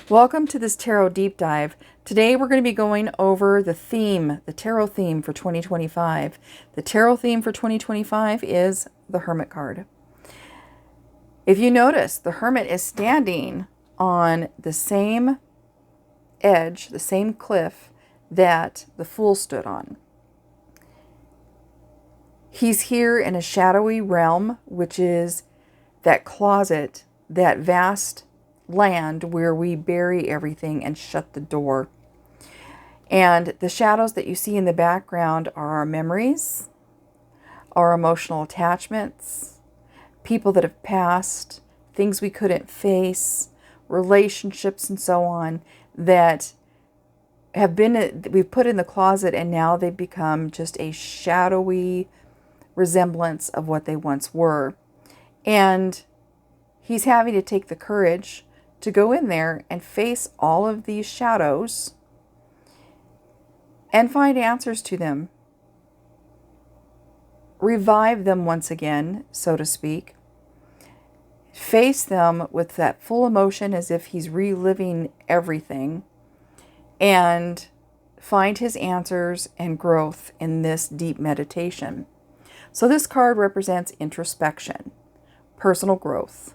Welcome to this tarot deep dive. Today we're going to be going over the theme, the tarot theme for 2025. The tarot theme for 2025 is the Hermit card. If you notice, the Hermit is standing on the same edge, the same cliff that the Fool stood on. He's here in a shadowy realm, which is that closet, that vast land where we bury everything and shut the door. And the shadows that you see in the background are our memories, our emotional attachments, people that have passed, things we couldn't face, relationships and so on that we've put in the closet, and now they've become just a shadowy resemblance of what they once were. And he's having to take the courage to go in there and face all of these shadows and find answers to them. Revive them once again, so to speak. Face them with that full emotion as if he's reliving everything, and find his answers and growth in this deep meditation. So this card represents introspection, personal growth,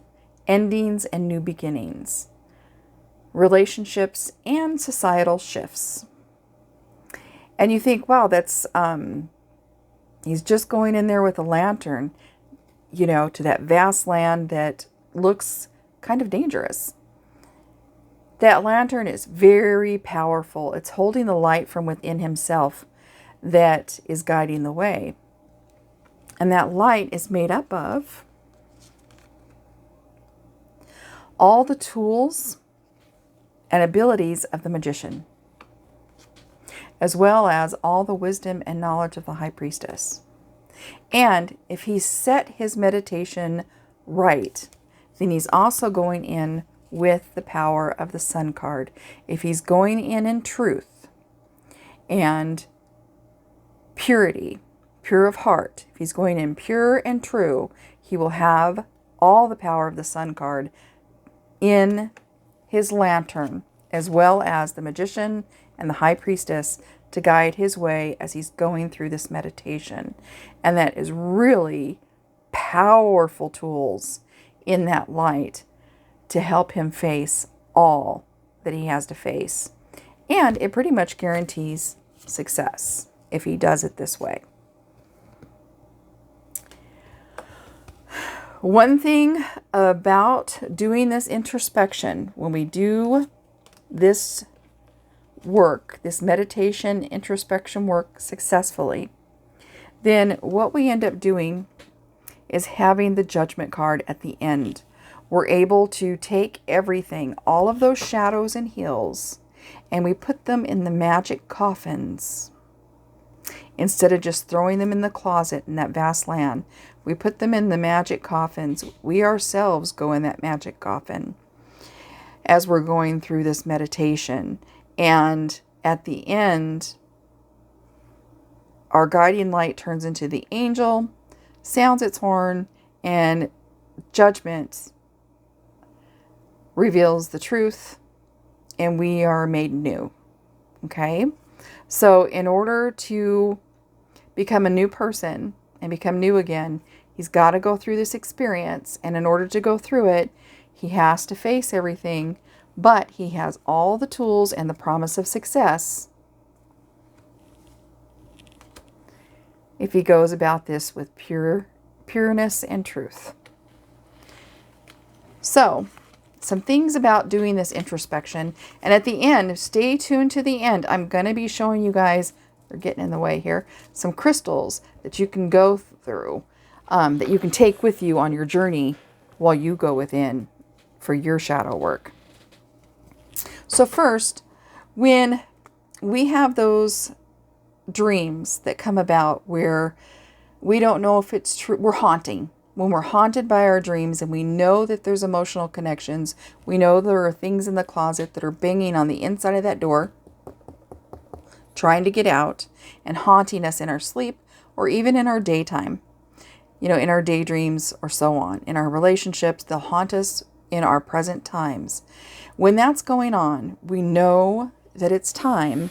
endings and new beginnings, relationships and societal shifts. And you think, wow, that's he's just going in there with a lantern, to that vast land that looks kind of dangerous. That lantern is very powerful. It's holding the light from within himself that is guiding the way. And that light is made up of all the tools and abilities of the magician, as well as all the wisdom and knowledge of the high priestess. And if he's set his meditation right, then he's also going in with the power of the Sun card. If he's going in truth and purity, pure of heart, if he's going in pure and true, he will have all the power of the Sun card in his lantern, as well as the magician and the high priestess to guide his way as he's going through this meditation. And that is really powerful tools in that light to help him face all that he has to face. And it pretty much guarantees success if he does it this way. One thing about doing this introspection, when we do this work, this meditation introspection work successfully, then what we end up doing is having the Judgment card at the end. We're able to take everything, all of those shadows and hills, and we put them in the magic coffins. Instead of just throwing them in the closet in that vast land, we put them in the magic coffins. We ourselves go in that magic coffin as we're going through this meditation. And at the end, our guiding light turns into the angel, sounds its horn, and Judgment reveals the truth, and we are made new. Okay? So in order to become a new person and become new again, he's got to go through this experience. And in order to go through it, he has to face everything, but he has all the tools and the promise of success if he goes about this with pureness and truth. So, some things about doing this introspection. And at the end, stay tuned to the end. I'm going to be showing you guys, they're getting in the way here, some crystals that you can go through, that you can take with you on your journey while you go within for your shadow work. So first, when we have those dreams that come about where we don't know if it's true, we're haunting. When we're haunted by our dreams and we know that there's emotional connections, we know there are things in the closet that are banging on the inside of that door, trying to get out and haunting us in our sleep or even in our daytime, in our daydreams or so on. In our relationships, they'll haunt us in our present times. When that's going on, we know that it's time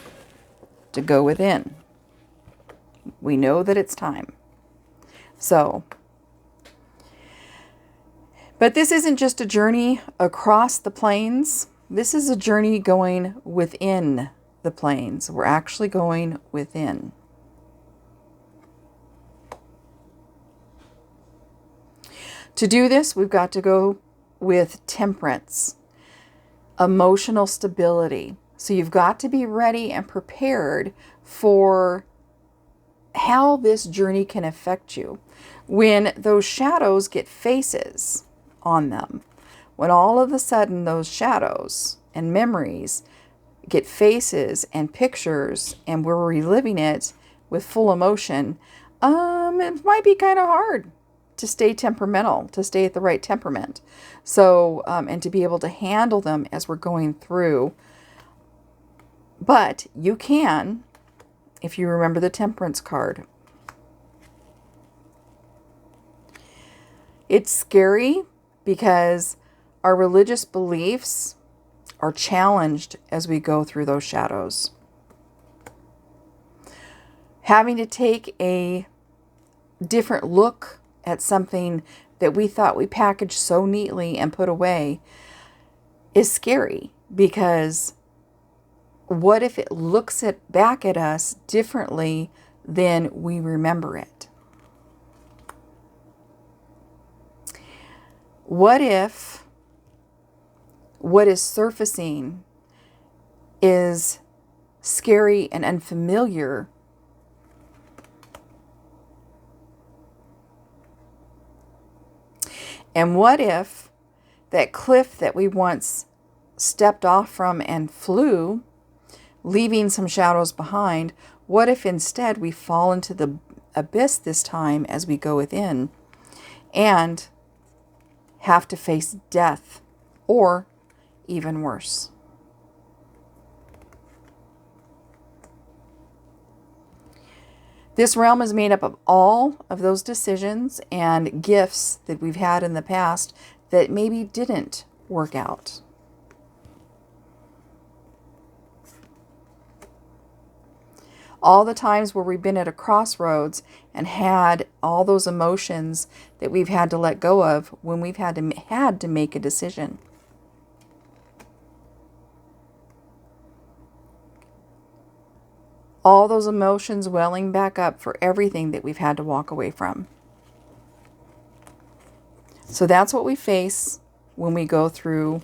to go within. We know that it's time. So, but this isn't just a journey across the plains. This is a journey going within the plains. We're actually going within. To do this, we've got to go with temperance, emotional stability. So you've got to be ready and prepared for how this journey can affect you. When those shadows get faces on them, when all of a sudden those shadows and memories get faces and pictures and we're reliving it with full emotion, it might be kind of hard to stay temperamental, to stay at the right temperament. So, and to be able to handle them as we're going through. But you can, if you remember the temperance card. It's scary because our religious beliefs are challenged as we go through those shadows. Having to take a different look at something that we thought we packaged so neatly and put away is scary, because what if it looks back at us differently than we remember it? What if what is surfacing is scary and unfamiliar? And what if that cliff that we once stepped off from and flew, leaving some shadows behind, what if instead we fall into the abyss this time as we go within and have to face death, or even worse? This realm is made up of all of those decisions and gifts that we've had in the past that maybe didn't work out. All the times where we've been at a crossroads and had all those emotions that we've had to let go of when we've had to make a decision. All those emotions welling back up for everything that we've had to walk away from. So that's what we face when we go through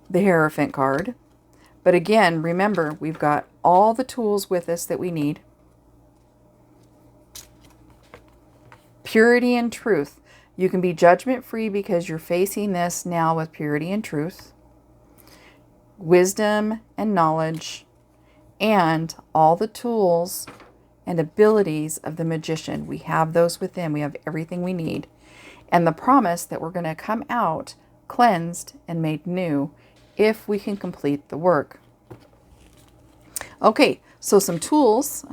the Hierophant card. But again, remember, we've got all the tools with us that we need. Purity and truth. You can be judgment-free because you're facing this now with purity and truth. Wisdom and knowledge. And all the tools and abilities of the magician. We have those within. We have everything we need. And the promise that we're going to come out cleansed and made new if we can complete the work. Okay, so some tools,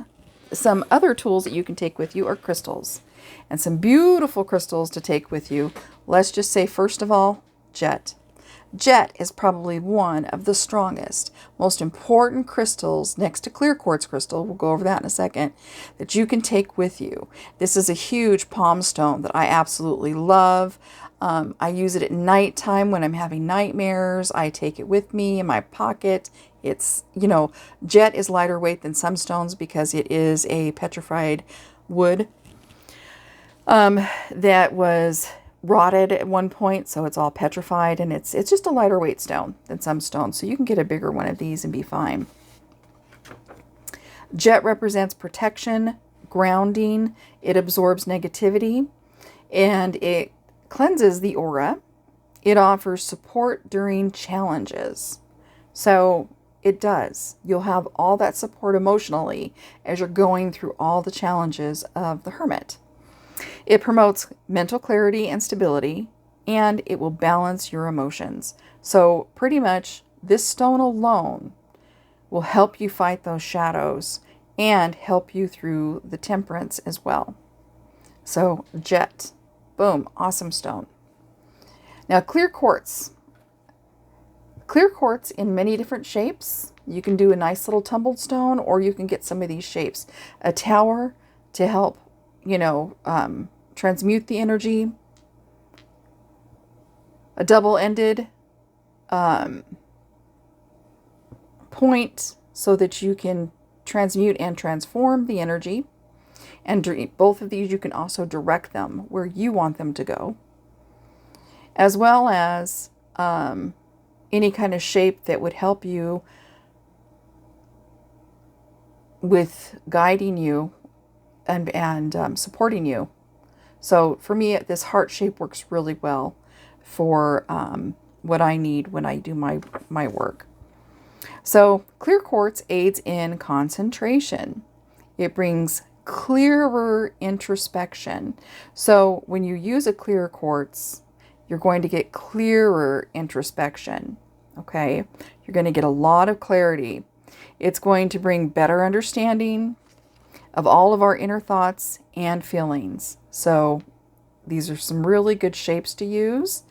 some other tools that you can take with you are crystals. And some beautiful crystals to take with you. Let's just say, first of all, jet. Jet is probably one of the strongest, most important crystals next to clear quartz crystal, we'll go over that in a second, that you can take with you. This is a huge palm stone that I absolutely love. I use it at nighttime when I'm having nightmares. I take it with me in my pocket. It's, jet is lighter weight than some stones because it is a petrified wood that was rotted at one point, so it's all petrified, and it's just a lighter weight stone than some stones, so you can get a bigger one of these and be fine. Jet represents protection, grounding. It absorbs negativity, and it cleanses the aura. It offers support during challenges. So it does. You'll have all that support emotionally as you're going through all the challenges of the Hermit. It promotes mental clarity and stability, and it will balance your emotions. So pretty much this stone alone will help you fight those shadows and help you through the temperance as well. So jet, boom, awesome stone. Now, clear quartz. Clear quartz in many different shapes. You can do a nice little tumbled stone, or you can get some of these shapes. A tower to help, transmute the energy. A double-ended point so that you can transmute and transform the energy. And both of these, you can also direct them where you want them to go. As well as any kind of shape that would help you with guiding you and supporting you. So for me, this heart shape works really well for what I need when I do my work. So clear quartz aids in concentration. It brings clearer introspection. So when you use a clear quartz, you're going to get clearer introspection. Okay? You're going to get a lot of clarity. It's going to bring better understanding of all of our inner thoughts and feelings. So these are some really good shapes to use.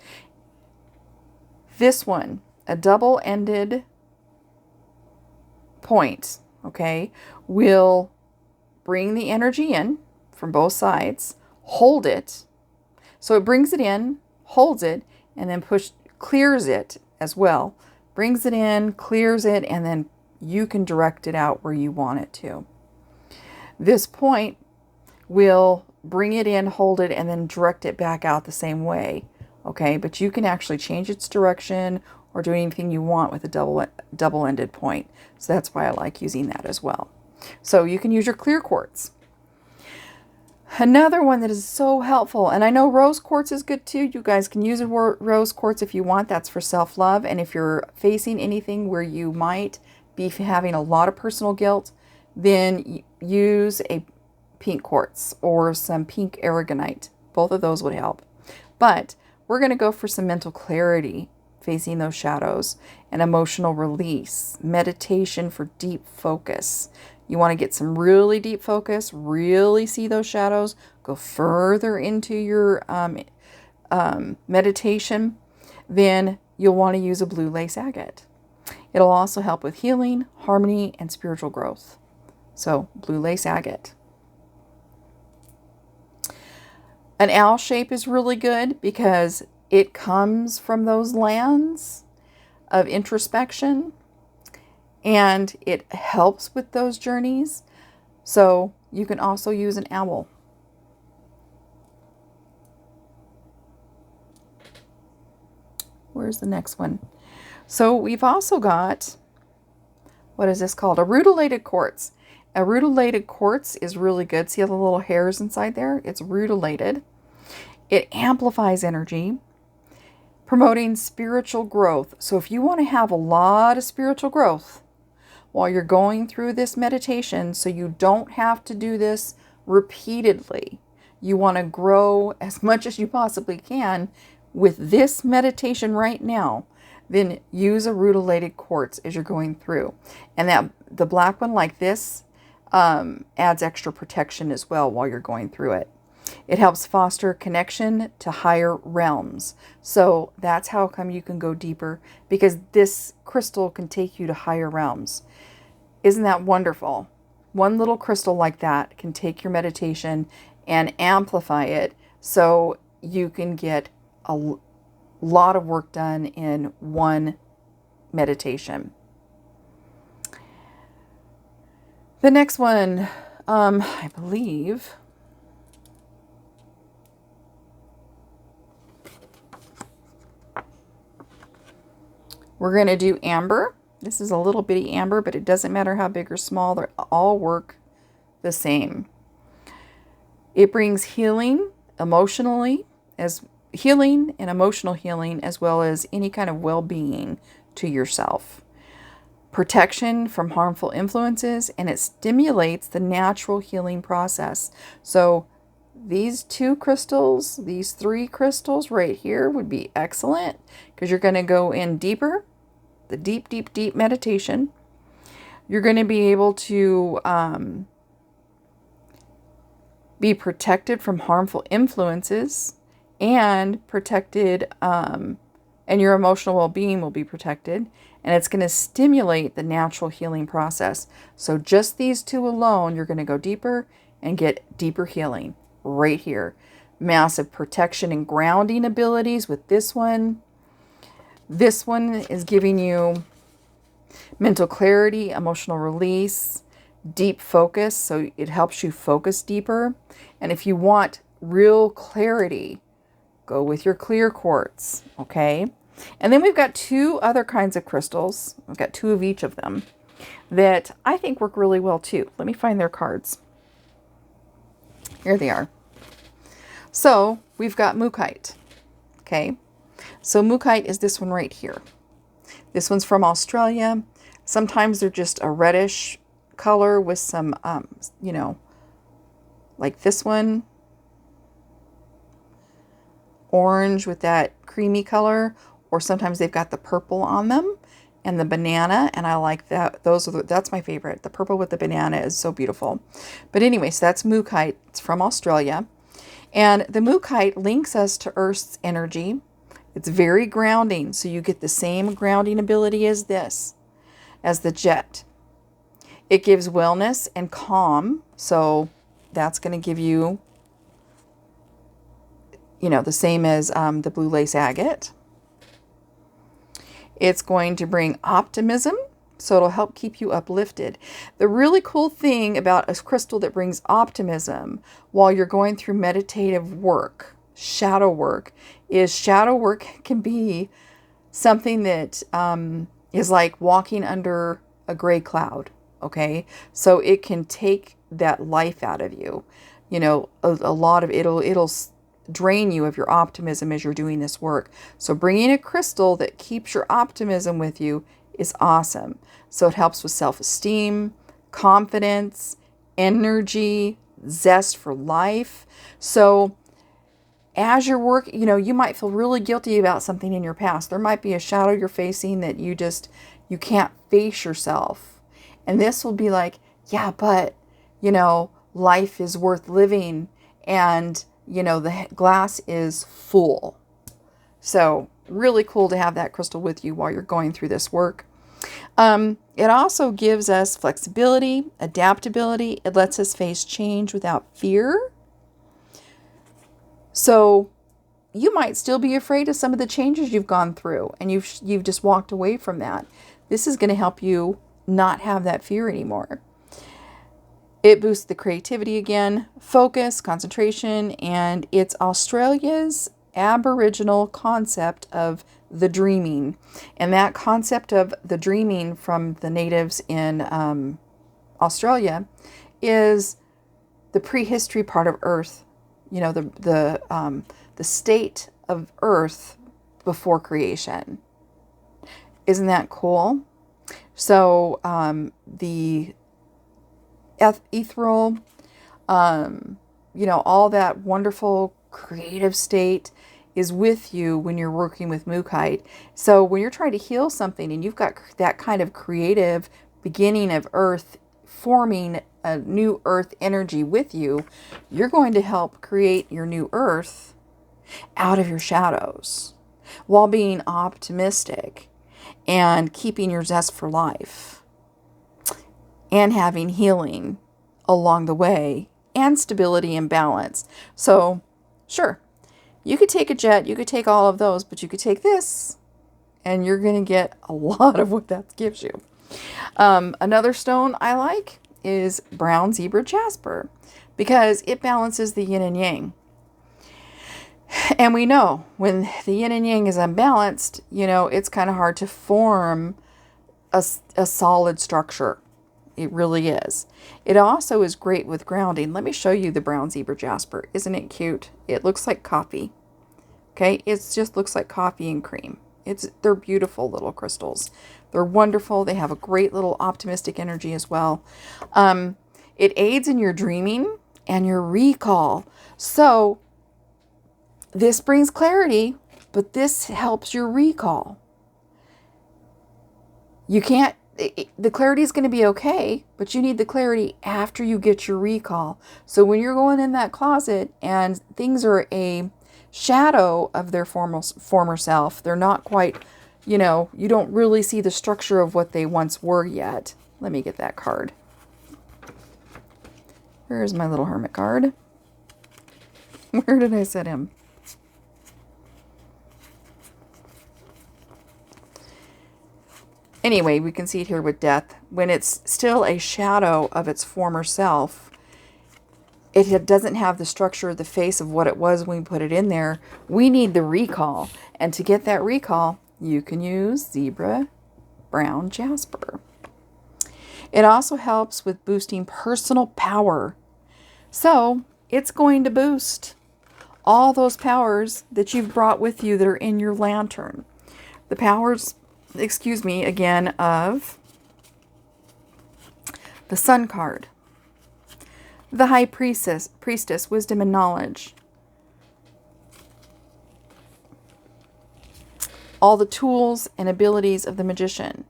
This one, a double-ended point, okay, will bring the energy in from both sides, hold it. So it brings it in, holds it, and then clears it as well. Brings it in, clears it, and then you can direct it out where you want it to. This point will bring it in, hold it, and then direct it back out the same way. Okay, but you can actually change its direction or do anything you want with a double-ended point. So that's why I like using that as well. So you can use your clear quartz. Another one that is so helpful, and I know rose quartz is good too. You guys can use a rose quartz if you want. That's for self-love. And if you're facing anything where you might be having a lot of personal guilt, then use a pink quartz or some pink aragonite. Both of those would help. But we're going to go for some mental clarity, facing those shadows, and emotional release, meditation for deep focus. You want to get some really deep focus, really see those shadows, go further into your meditation, then you'll want to use a blue lace agate. It'll also help with healing, harmony, and spiritual growth. So, blue lace agate. An owl shape is really good because it comes from those lands of introspection and it helps with those journeys. So you can also use an owl. Where's the next one? So we've also got, what is this called? A rutilated quartz. A rutilated quartz is really good. See all the little hairs inside there? It's rutilated. It amplifies energy, promoting spiritual growth. So if you want to have a lot of spiritual growth while you're going through this meditation, so you don't have to do this repeatedly, you want to grow as much as you possibly can with this meditation right now, then use a rutilated quartz as you're going through. And that the black one like this adds extra protection as well while you're going through it. It helps foster connection to higher realms. So that's how come you can go deeper, because this crystal can take you to higher realms. Isn't that wonderful? One little crystal like that can take your meditation and amplify it so you can get a lot of work done in one meditation. The next one, I believe, we're going to do amber. This is a little bitty amber, but it doesn't matter how big or small. They all work the same. It brings healing emotionally, as healing and emotional healing, as well as any kind of well-being to yourself. Protection from harmful influences, and it stimulates the natural healing process. So these two crystals, these three crystals right here would be excellent because you're going to go in deeper, the deep, deep, deep meditation. You're going to be able to be protected from harmful influences and protected, and your emotional well-being will be protected, and it's going to stimulate the natural healing process. So just these two alone, you're going to go deeper and get deeper healing right here. Massive protection and grounding abilities with this one. This one is giving you mental clarity, emotional release, deep focus. So it helps you focus deeper. And if you want real clarity, go with your clear quartz, okay? And then we've got two other kinds of crystals. We've got two of each of them that I think work really well too. Let me find their cards. Here they are. So we've got mookaite, okay? So mookaite is this one right here. This one's from Australia. Sometimes they're just a reddish color with some, you know, like this one, orange with that creamy color, or sometimes they've got the purple on them and the banana, and I like that. That's my favorite. The purple with the banana is so beautiful. But anyway, so that's mookaite. It's from Australia. And the mookaite links us to Earth's energy. It's very grounding, so you get the same grounding ability as the jet. It gives wellness and calm, so that's going to give you, you know, the same as the blue lace agate. It's going to bring optimism, so it'll help keep you uplifted. The really cool thing about a crystal that brings optimism while you're going through meditative work, shadow work can be something that is like walking under a gray cloud, okay? So it can take that life out of you. You know, a lot of it'll drain you of your optimism as you're doing this work. So bringing a crystal that keeps your optimism with you is awesome. So it helps with self-esteem, confidence, energy, zest for life. So as you're working, you know, you might feel really guilty about something in your past. There might be a shadow you're facing that you can't face yourself. And this will be like, yeah, but, you know, life is worth living, and you know, the glass is full. So really cool to have that crystal with you while you're going through this work. It also gives us flexibility, adaptability. It lets us face change without fear. So you might still be afraid of some of the changes you've gone through, and you've just walked away from that. This is going to help you not have that fear anymore. It boosts the creativity again, focus, concentration, and it's Australia's Aboriginal concept of the dreaming. And that concept of the dreaming from the natives in Australia is the prehistory part of Earth. You know, the state of Earth before creation. Isn't that cool? So the ethereal, you know, all that wonderful creative state is with you when you're working with mookaite. So when you're trying to heal something and you've got that kind of creative beginning of Earth, forming a new Earth energy with you, you're going to help create your new Earth out of your shadows while being optimistic and keeping your zest for life, and having healing along the way, and stability and balance. So, sure, you could take a jet, you could take all of those, but you could take this, and you're going to get a lot of what that gives you. Another stone I like is brown zebra jasper, because it balances the yin and yang. And we know when the yin and yang is unbalanced, you know, it's kind of hard to form a solid structure. It really is. It also is great with grounding. Let me show you the brown zebra jasper. Isn't it cute? It looks like coffee. Okay, it just looks like coffee and cream. They're beautiful little crystals. They're wonderful. They have a great little optimistic energy as well. It aids in your dreaming and your recall. So this brings clarity, but this helps your recall. You can't, the clarity is going to be okay, but you need the clarity after you get your recall. So when you're going in that closet and things are a shadow of their former self. They're not quite, you know, you don't really see the structure of what they once were yet. Let me get that card. Where's my little hermit card? Where did I set him? Anyway, we can see it here with death. When it's still a shadow of its former self, it doesn't have the structure, the face of what it was when we put it in there. We need the recall. And to get that recall, you can use Zebra Brown Jasper. It also helps with boosting personal power. So it's going to boost all those powers that you've brought with you that are in your lantern. The powers, excuse me, again, of the Sun card, the High Priestess, wisdom and knowledge, all the tools and abilities of the Magician,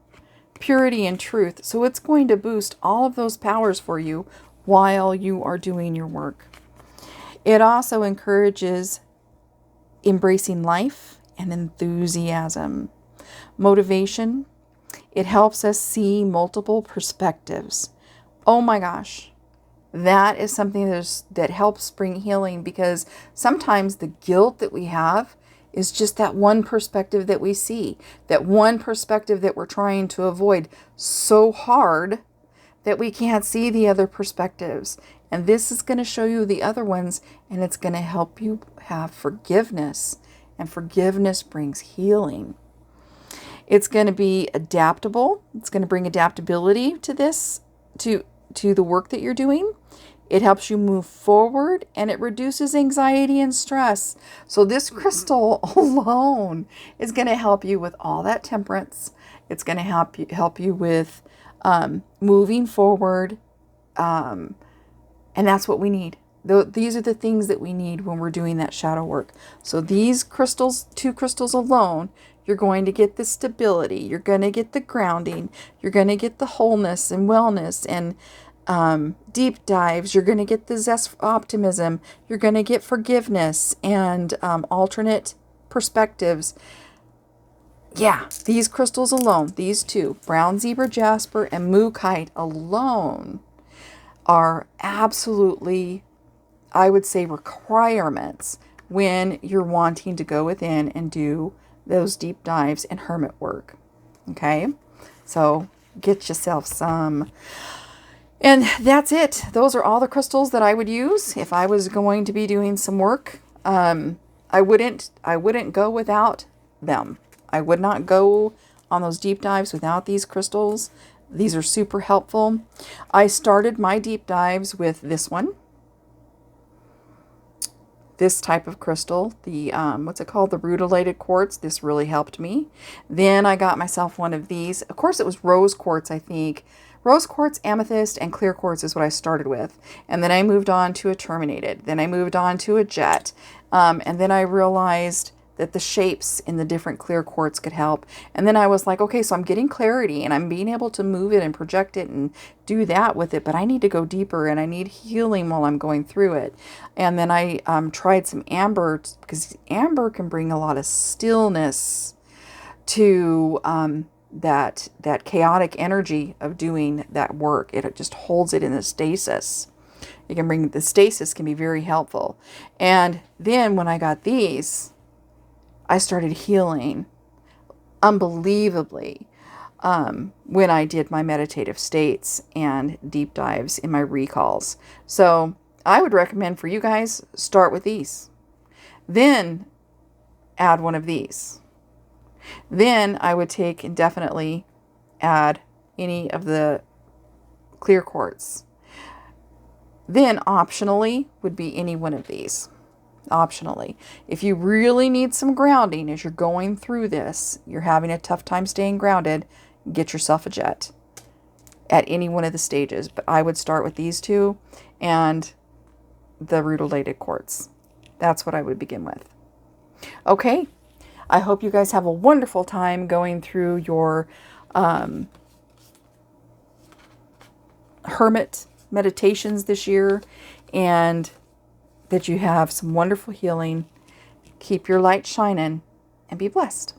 purity and truth. So it's going to boost all of those powers for you while you are doing your work. It also encourages embracing life and enthusiasm. Motivation. It helps us see multiple perspectives. Oh my gosh. That is something that helps bring healing, because sometimes the guilt that we have is just that one perspective that we see, that one perspective that we're trying to avoid so hard that we can't see the other perspectives. And this is going to show you the other ones, and it's going to help you have forgiveness. And forgiveness brings healing. It's going to be adaptable. It's going to bring adaptability to this, to the work that you're doing. It helps you move forward, and it reduces anxiety and stress. So this crystal alone is going to help you with all that temperance. It's going to help you with moving forward. And that's what we need. These are the things that we need when we're doing that shadow work. So these crystals, 2 crystals alone, you're going to get the stability. You're going to get the grounding. You're going to get the wholeness and wellness and deep dives. You're going to get the zest, optimism. You're going to get forgiveness and alternate perspectives. Yeah, these crystals alone, these 2, brown zebra jasper and mookaite alone, are absolutely, I would say, requirements when you're wanting to go within and do those deep dives and hermit work. Okay, so get yourself some. And that's it. Those are all the crystals that I would use if I was going to be doing some work. I wouldn't go without them. I would not go on those deep dives without these crystals. These are super helpful. I started my deep dives with this one. This type of crystal, the, what's it called? The rutilated quartz. This really helped me. Then I got myself one of these. Of course, it was rose quartz, I think. Rose quartz, amethyst, and clear quartz is what I started with. And then I moved on to a terminated. Then I moved on to a jet. And then I realized that the shapes in the different clear quartz could help. And then I was like, okay, so I'm getting clarity and I'm being able to move it and project it and do that with it, but I need to go deeper and I need healing while I'm going through it. And then I tried some amber, because amber can bring a lot of stillness to that chaotic energy of doing that work. It just holds it in a stasis. It can bring, the stasis can be very helpful. And then when I got these, I started healing unbelievably when I did my meditative states and deep dives in my recalls. So I would recommend for you guys, start with these. Then add one of these. Then I would take and definitely add any of the clear quartz. Then optionally would be any one of these. Optionally. If you really need some grounding as you're going through this, you're having a tough time staying grounded, get yourself a jet at any one of the stages. But I would start with these 2 and the rutilated quartz. That's what I would begin with. Okay. I hope you guys have a wonderful time going through your hermit meditations this year, and that you have some wonderful healing. Keep your light shining and be blessed.